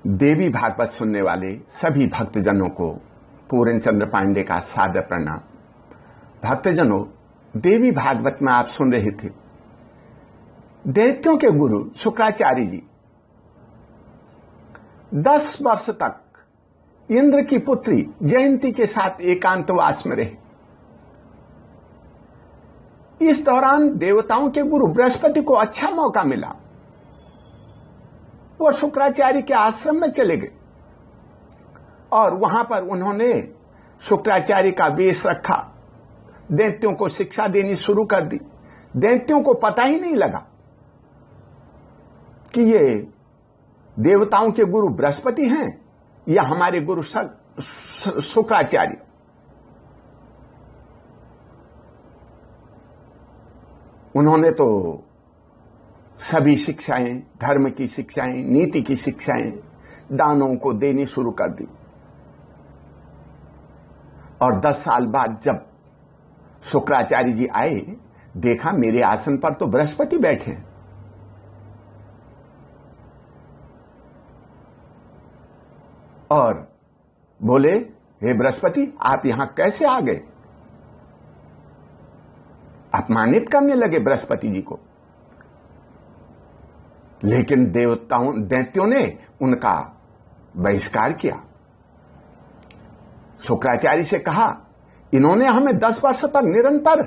देवी भागवत सुनने वाले सभी भक्तजनों को पूर्ण चंद्र पांडे का सादर प्रणाम। भक्तजनों, देवी भागवत में आप सुन रहे थे दैत्यों के गुरु शुक्राचार्य जी 10 वर्ष तक इंद्र की पुत्री जयंती के साथ एकांतवास में रहे। इस दौरान देवताओं के गुरु बृहस्पति को अच्छा मौका मिला, वो शुक्राचार्य के आश्रम में चले गए और वहां पर उन्होंने शुक्राचार्य का वेश रखा, दैत्यों को शिक्षा देनी शुरू कर दी। दैत्यों को पता ही नहीं लगा कि ये देवताओं के गुरु बृहस्पति हैं या हमारे गुरु शुक्राचार्य। उन्होंने तो सभी शिक्षाएं, धर्म की शिक्षाएं, नीति की शिक्षाएं दानवों को देनी शुरू कर दी। और 10 साल बाद जब शुक्राचार्य जी आए, देखा मेरे आसन पर तो बृहस्पति बैठे हैं। और बोले, हे बृहस्पति, आप यहां कैसे आ गए? अपमानित करने लगे बृहस्पति जी को। लेकिन दैत्यों ने उनका बहिष्कार किया। शुक्राचार्य से कहा, इन्होंने हमें 10 वर्ष तक निरंतर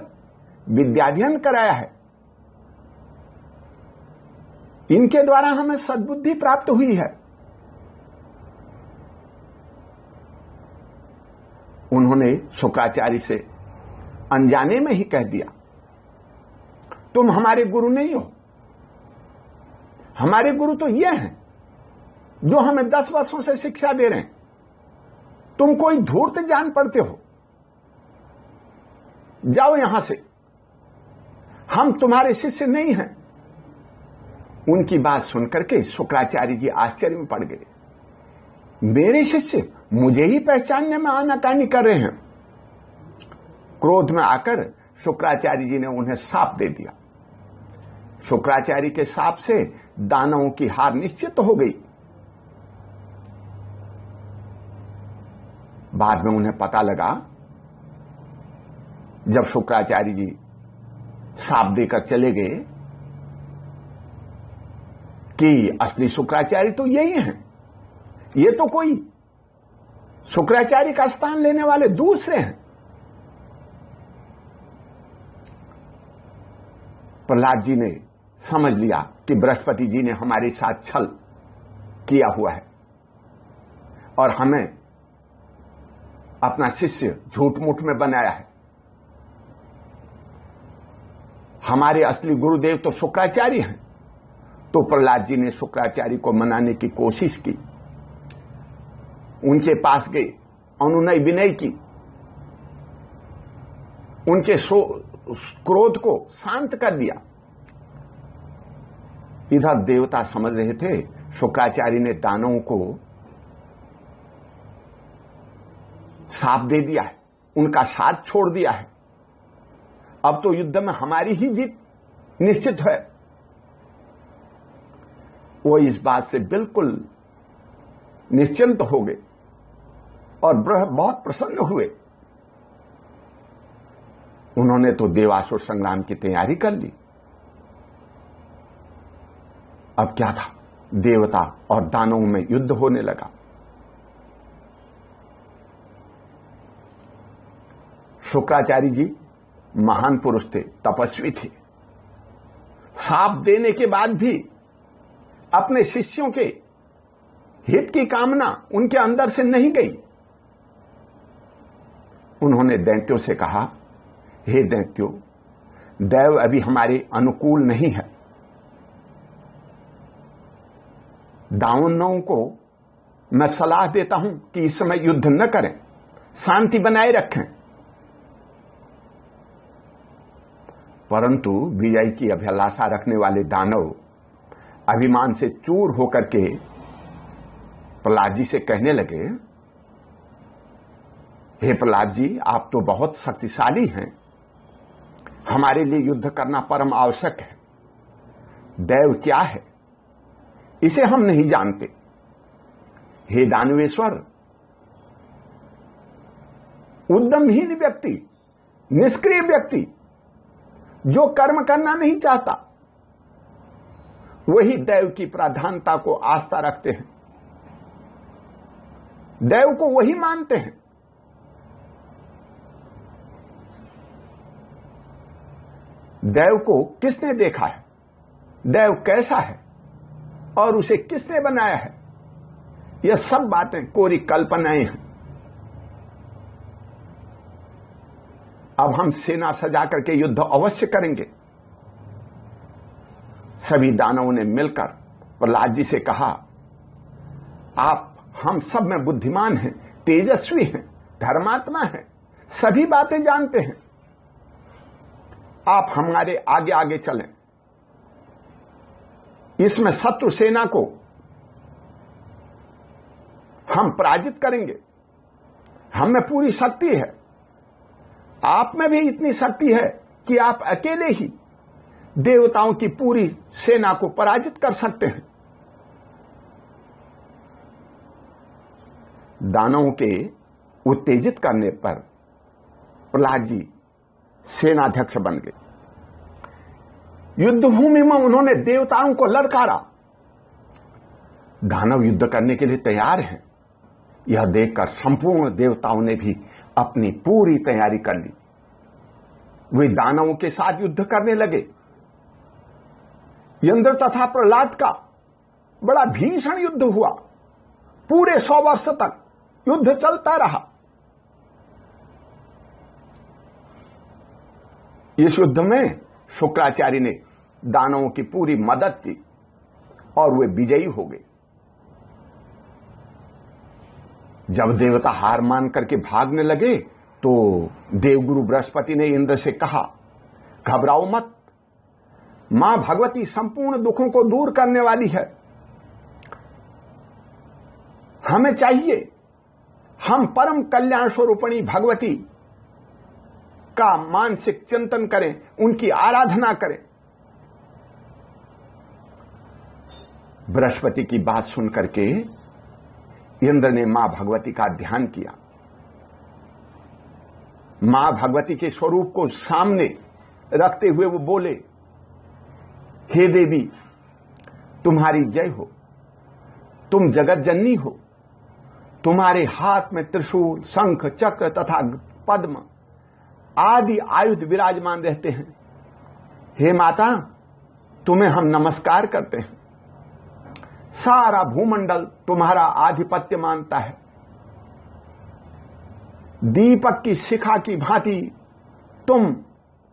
विद्याध्ययन कराया है, इनके द्वारा हमें सद्बुद्धि प्राप्त हुई है। उन्होंने शुक्राचार्य से अनजाने में ही कह दिया, तुम हमारे गुरु नहीं हो, हमारे गुरु तो ये हैं जो हमें 10 वर्षों से शिक्षा दे रहे हैं। तुम कोई धूर्त जान पड़ते हो, जाओ यहां से, हम तुम्हारे शिष्य नहीं हैं। उनकी बात सुनकर के शुक्राचार्य जी आश्चर्य में पड़ गए। मेरे शिष्य मुझे ही पहचानने में आनाकानी कर रहे हैं। क्रोध में आकर शुक्राचार्य जी ने उन्हें शाप दे दिया। शुक्राचार्य के शाप से दानवों की हार निश्चित हो गई। बाद में उन्हें पता लगा, जब शुक्राचार्य जी शाप देकर चले गए, कि असली शुक्राचार्य तो यही हैं, ये तो कोई शुक्राचार्य का स्थान लेने वाले दूसरे हैं। प्रहलाद जी ने समझ लिया कि बृहस्पति जी ने हमारे साथ छल किया हुआ है और हमें अपना शिष्य झूठ मूठ में बनाया है। हमारे असली गुरुदेव तो शुक्राचार्य हैं। तो प्रहलाद जी ने शुक्राचार्य को मनाने की कोशिश की, उनके पास गए, अनुनय विनय की, उनके क्रोध को शांत कर दिया। इधर देवता समझ रहे थे शुक्राचार्य ने दानवों को शाप दे दिया है, उनका साथ छोड़ दिया है, अब तो युद्ध में हमारी ही जीत निश्चित है। वो इस बात से बिल्कुल निश्चिंत हो गए और बहुत प्रसन्न हुए। उन्होंने तो देवासुर संग्राम की तैयारी कर ली। अब क्या था, देवता और दानवों में युद्ध होने लगा। शुक्राचार्य जी महान पुरुष थे, तपस्वी थे। शाप देने के बाद भी अपने शिष्यों के हित की कामना उनके अंदर से नहीं गई। उन्होंने दैत्यों से कहा, हे दैत्यों, दैव अभी हमारे अनुकूल नहीं है। दानवों को मैं सलाह देता हूं कि इस समय युद्ध न करें, शांति बनाए रखें। परंतु विजय की अभिलाषा रखने वाले दानव अभिमान से चूर होकर के प्रहलाद जी से कहने लगे, हे प्रहलाद जी, आप तो बहुत शक्तिशाली हैं, हमारे लिए युद्ध करना परम आवश्यक है। दैव क्या है इसे हम नहीं जानते, हे दानवेश्वर, उद्यमहीन व्यक्ति, निष्क्रिय व्यक्ति, जो कर्म करना नहीं चाहता, वही दैव की प्रधानता को आस्था रखते हैं, दैव को वही मानते हैं। दैव को किसने देखा है, दैव कैसा है और उसे किसने बनाया है, यह सब बातें कोरी कल्पनाएं हैं। अब हम सेना सजा करके युद्ध अवश्य करेंगे। सभी दानवों ने मिलकर प्रहलाद जी से कहा, आप हम सब में बुद्धिमान हैं, तेजस्वी हैं, धर्मात्मा हैं, सभी बातें जानते हैं, आप हमारे आगे आगे चलें। इसमें शत्रु सेना को हम पराजित करेंगे। हम में पूरी शक्ति है, आप में भी इतनी शक्ति है कि आप अकेले ही देवताओं की पूरी सेना को पराजित कर सकते हैं। दानवों के उत्तेजित करने पर प्रहलाद जी सेनाध्यक्ष बन गए। युद्ध भूमि में उन्होंने देवताओं को ललकारा। दानव युद्ध करने के लिए तैयार हैं, यह देखकर संपूर्ण देवताओं ने भी अपनी पूरी तैयारी कर ली। वे दानवों के साथ युद्ध करने लगे। इंद्र तथा प्रहलाद का बड़ा भीषण युद्ध हुआ। पूरे 100 वर्ष तक युद्ध चलता रहा। इस युद्ध में शुक्राचार्य ने दानवों की पूरी मदद की और वे विजयी हो गए। जब देवता हार मान करके भागने लगे तो देवगुरु बृहस्पति ने इंद्र से कहा, घबराओ मत, मां भगवती संपूर्ण दुखों को दूर करने वाली है। हमें चाहिए हम परम कल्याण स्वरूपिणी भगवती का मानसिक चिंतन करें, उनकी आराधना करें। बृहस्पति की बात सुनकर के इंद्र ने मां भगवती का ध्यान किया। मां भगवती के स्वरूप को सामने रखते हुए वो बोले, हे देवी, तुम्हारी जय हो, तुम जगत जननी हो, तुम्हारे हाथ में त्रिशूल, शंख, चक्र तथा पद्म आदि आयुध विराजमान रहते हैं। हे माता, तुम्हें हम नमस्कार करते हैं। सारा भूमंडल तुम्हारा आधिपत्य मानता है। दीपक की शिखा की भांति तुम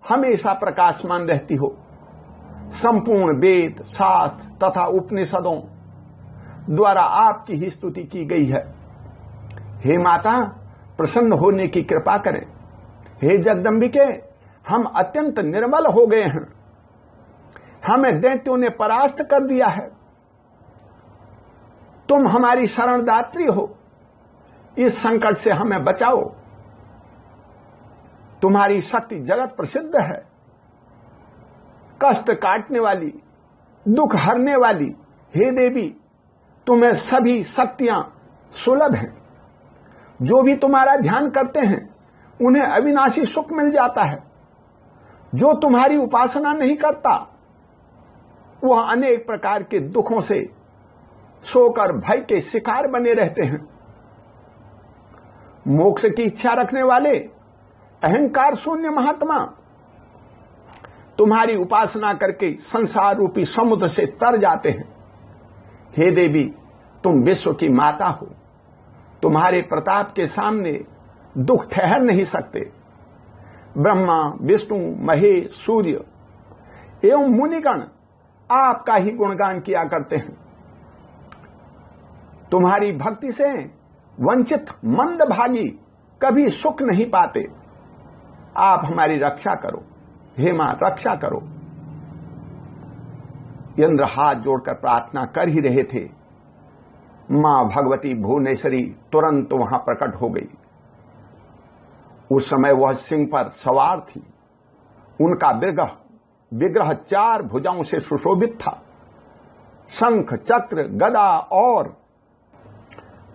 हमेशा प्रकाशमान रहती हो। संपूर्ण वेद, शास्त्र तथा उपनिषदों द्वारा आपकी ही स्तुति की गई है। हे माता, प्रसन्न होने की कृपा करें। हे जगदम्बिके, हम अत्यंत निर्मल हो गए हैं। हमें दैत्यों ने परास्त कर दिया है। तुम हमारी शरणदात्री हो, इस संकट से हमें बचाओ। तुम्हारी शक्ति जगत प्रसिद्ध है। कष्ट काटने वाली, दुख हरने वाली, हे देवी, तुम्हें सभी शक्तियां सुलभ हैं। जो भी तुम्हारा ध्यान करते हैं उन्हें अविनाशी सुख मिल जाता है। जो तुम्हारी उपासना नहीं करता वह अनेक प्रकार के दुखों से सोकर भय के शिकार बने रहते हैं। मोक्ष की इच्छा रखने वाले अहंकार शून्य महात्मा तुम्हारी उपासना करके संसार रूपी समुद्र से तर जाते हैं। हे देवी, तुम विश्व की माता हो। तुम्हारे प्रताप के सामने दुख ठहर नहीं सकते। ब्रह्मा, विष्णु, महेश, सूर्य एवं मुनिगण आपका ही गुणगान किया करते हैं। तुम्हारी भक्ति से वंचित मंदभागी कभी सुख नहीं पाते। आप हमारी रक्षा करो, हे मां, रक्षा करो। इंद्र हाथ जोड़कर प्रार्थना कर ही रहे थे, मां भगवती भुवनेश्वरी तुरंत वहां प्रकट हो गई। उस समय वह सिंह पर सवार थी। उनका विग्रह 4 भुजाओं से सुशोभित था। शंख, चक्र, गदा और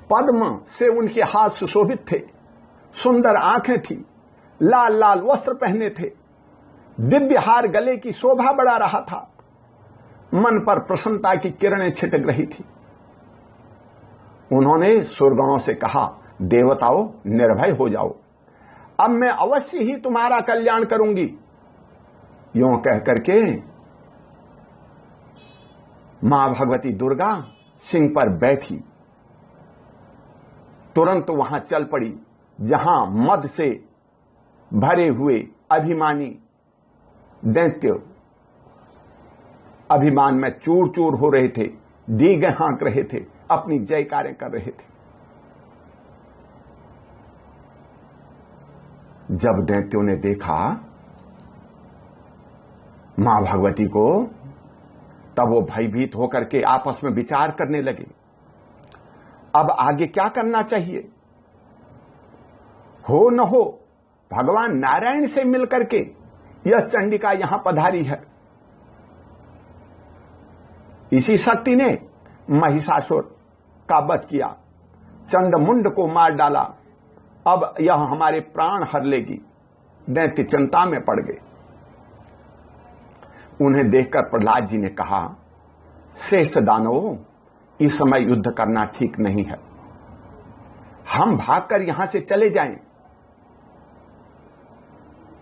पद्म से उनके हाथ सुशोभित थे, सुंदर आंखें थी, लाल लाल वस्त्र पहने थे, दिव्य हार गले की शोभा बढ़ा रहा था, मन पर प्रसन्नता की किरणें छिटक रही थी। उन्होंने सुरगणों से कहा, देवताओं निर्भय हो जाओ, अब मैं अवश्य ही तुम्हारा कल्याण करूंगी। यूं कह करके मां भगवती दुर्गा सिंह पर बैठी, तुरंत वहां चल पड़ी जहां मद से भरे हुए अभिमानी दैत्य अभिमान में चूर चूर हो रहे थे, डीगे हाँक रहे थे, अपनी जयकारें कर रहे थे। जब दैत्यों ने देखा मां भगवती को, तब वो भयभीत होकर के आपस में विचार करने लगे, अब आगे क्या करना चाहिए। हो न हो भगवान नारायण से मिलकर के यह चंडिका यहां पधारी है। इसी शक्ति ने महिषासुर का वध किया, चंडमुंड को मार डाला, अब यह हमारे प्राण हर लेगी। दैत्य चिंता में पड़ गए। उन्हें देखकर प्रहलाद जी ने कहा, श्रेष्ठ दानवों, इस समय युद्ध करना ठीक नहीं है, हम भागकर यहां से चले जाएं,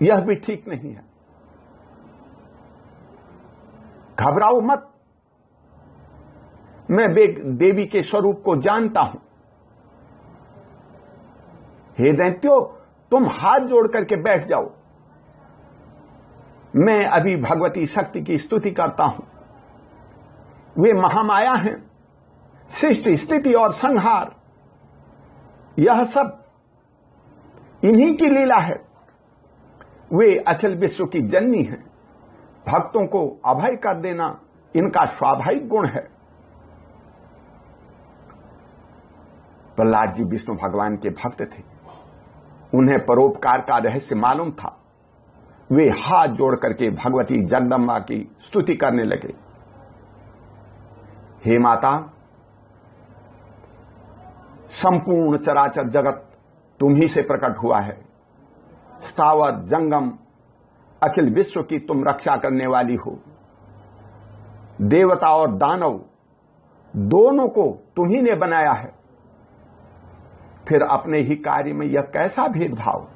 यह भी ठीक नहीं है। घबराओ मत, मैं देवी के स्वरूप को जानता हूं। हे दैत्यो, तुम हाथ जोड़ करके बैठ जाओ, मैं अभी भगवती शक्ति की स्तुति करता हूं। वे महामाया हैं, सृष्टि स्थिति और संहार, यह सब इन्हीं की लीला है। वे अखिल विश्व की जननी हैं, भक्तों को अभय कर देना इनका स्वाभाविक गुण है। प्रहलाद जी विष्णु भगवान के भक्त थे, उन्हें परोपकार का रहस्य मालूम था। वे हाथ जोड़ करके भगवती जगदम्बा की स्तुति करने लगे। हे माता, संपूर्ण चराचर जगत तुम ही से प्रकट हुआ है। स्थावर जंगम अखिल विश्व की तुम रक्षा करने वाली हो। देवता और दानव दोनों को तुम ही ने बनाया है, फिर अपने ही कार्य में यह कैसा भेदभाव।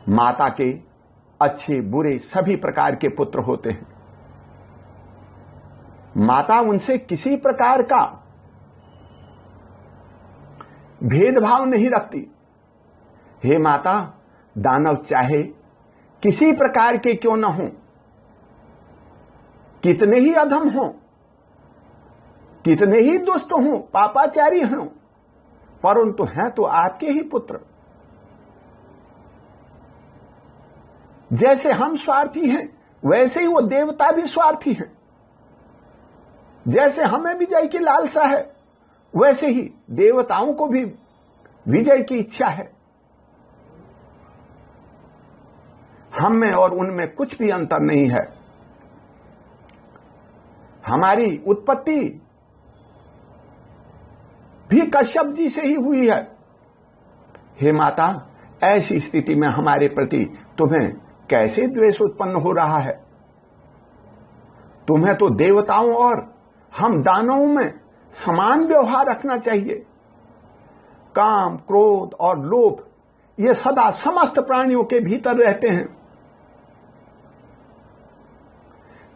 माता के अच्छे बुरे सभी प्रकार के पुत्र होते हैं, माता उनसे किसी प्रकार का भेदभाव नहीं रखती। हे माता, दानव चाहे किसी प्रकार के क्यों न हो, कितने ही अधम हो, कितने ही दुष्ट हों, पापाचारी हों, परंतु हैं तो आपके ही पुत्र। जैसे हम स्वार्थी हैं, वैसे ही वो देवता भी स्वार्थी हैं। जैसे हमें विजय की लालसा है, वैसे ही देवताओं को भी विजय की इच्छा है। हम में और उनमें कुछ भी अंतर नहीं है। हमारी उत्पत्ति भी कश्यप जी से ही हुई है। हे माता, ऐसी स्थिति में हमारे प्रति तुम्हें कैसे द्वेष उत्पन्न हो रहा है। तुम्हें तो देवताओं और हम दानवों में समान व्यवहार रखना चाहिए। काम, क्रोध और लोभ ये सदा समस्त प्राणियों के भीतर रहते हैं।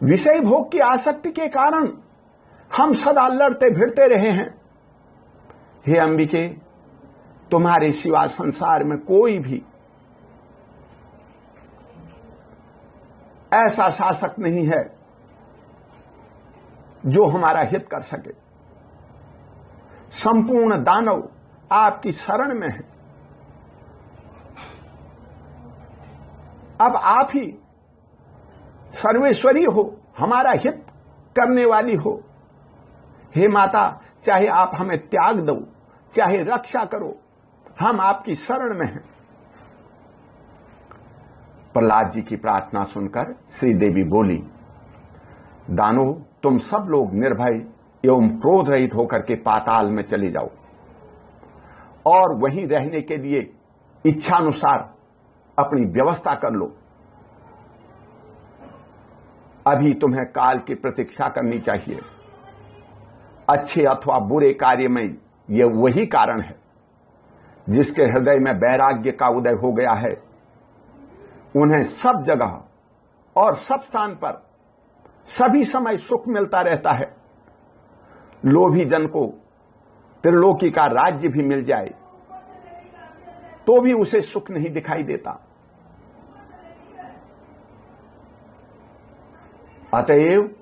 विषय भोग की आसक्ति के कारण हम सदा लड़ते भिड़ते रहे हैं। हे अंबिके, तुम्हारे सिवा संसार में कोई भी ऐसा शासक नहीं है जो हमारा हित कर सके। संपूर्ण दानव आपकी शरण में है। अब आप ही सर्वेश्वरी हो, हमारा हित करने वाली हो। हे माता, चाहे आप हमें त्याग दो, चाहे रक्षा करो, हम आपकी शरण में हैं। प्रहलाद जी की प्रार्थना सुनकर श्री देवी बोली, दानव, तुम सब लोग निर्भय एवं क्रोध रहित होकर के पाताल में चले जाओ और वहीं रहने के लिए इच्छानुसार अपनी व्यवस्था कर लो। अभी तुम्हें काल की प्रतीक्षा करनी चाहिए। अच्छे अथवा बुरे कार्य में यह वही कारण है। जिसके हृदय में वैराग्य का उदय हो गया है, उन्हें सब जगह और सब स्थान पर सभी समय सुख मिलता रहता है। लोभी जन को त्रिलोकी का राज्य भी मिल जाए तो भी उसे सुख नहीं दिखाई देता। अतएव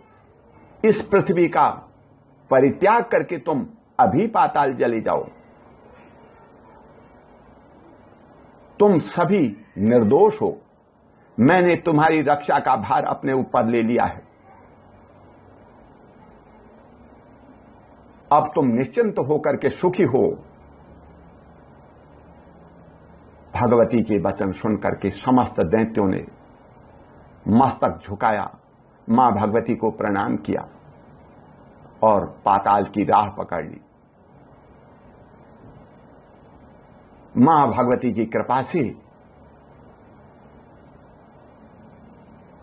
इस पृथ्वी का परित्याग करके तुम अभी पाताल चले जाओ। तुम सभी निर्दोष हो। मैंने तुम्हारी रक्षा का भार अपने ऊपर ले लिया है। अब तुम निश्चिंत होकर के सुखी हो। भगवती के वचन सुनकर के समस्त दैत्यों ने मस्तक झुकाया, मां भगवती को प्रणाम किया और पाताल की राह पकड़ ली। मां भगवती की कृपा से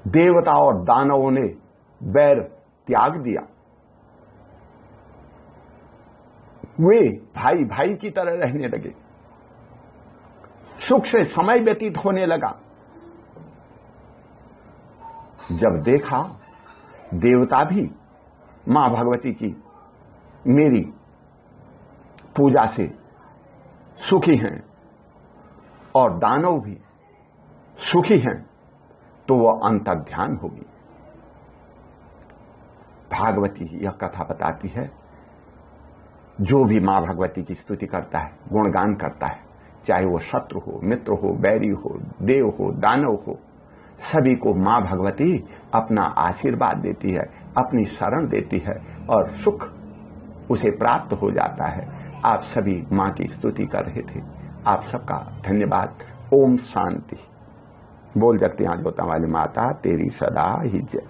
देवता और दानवों ने बैर त्याग दिया। वे भाई भाई की तरह रहने लगे। सुख से समय व्यतीत होने लगा। जब देखा देवता भी मां भगवती की मेरी पूजा से सुखी हैं और दानव भी सुखी हैं, तो वह अंतर्ध्यान होगी। भागवती यह कथा बताती है, जो भी मां भगवती की स्तुति करता है, गुणगान करता है, चाहे वो शत्रु हो, मित्र हो, बैरी हो, देव हो, दानव हो, सभी को मां भगवती अपना आशीर्वाद देती है, अपनी शरण देती है और सुख उसे प्राप्त हो जाता है। आप सभी मां की स्तुति कर रहे थे। आप सबका धन्यवाद। ओम शांति। बोल जगते यहाँ जोता वाली माता तेरी सदा ही जय।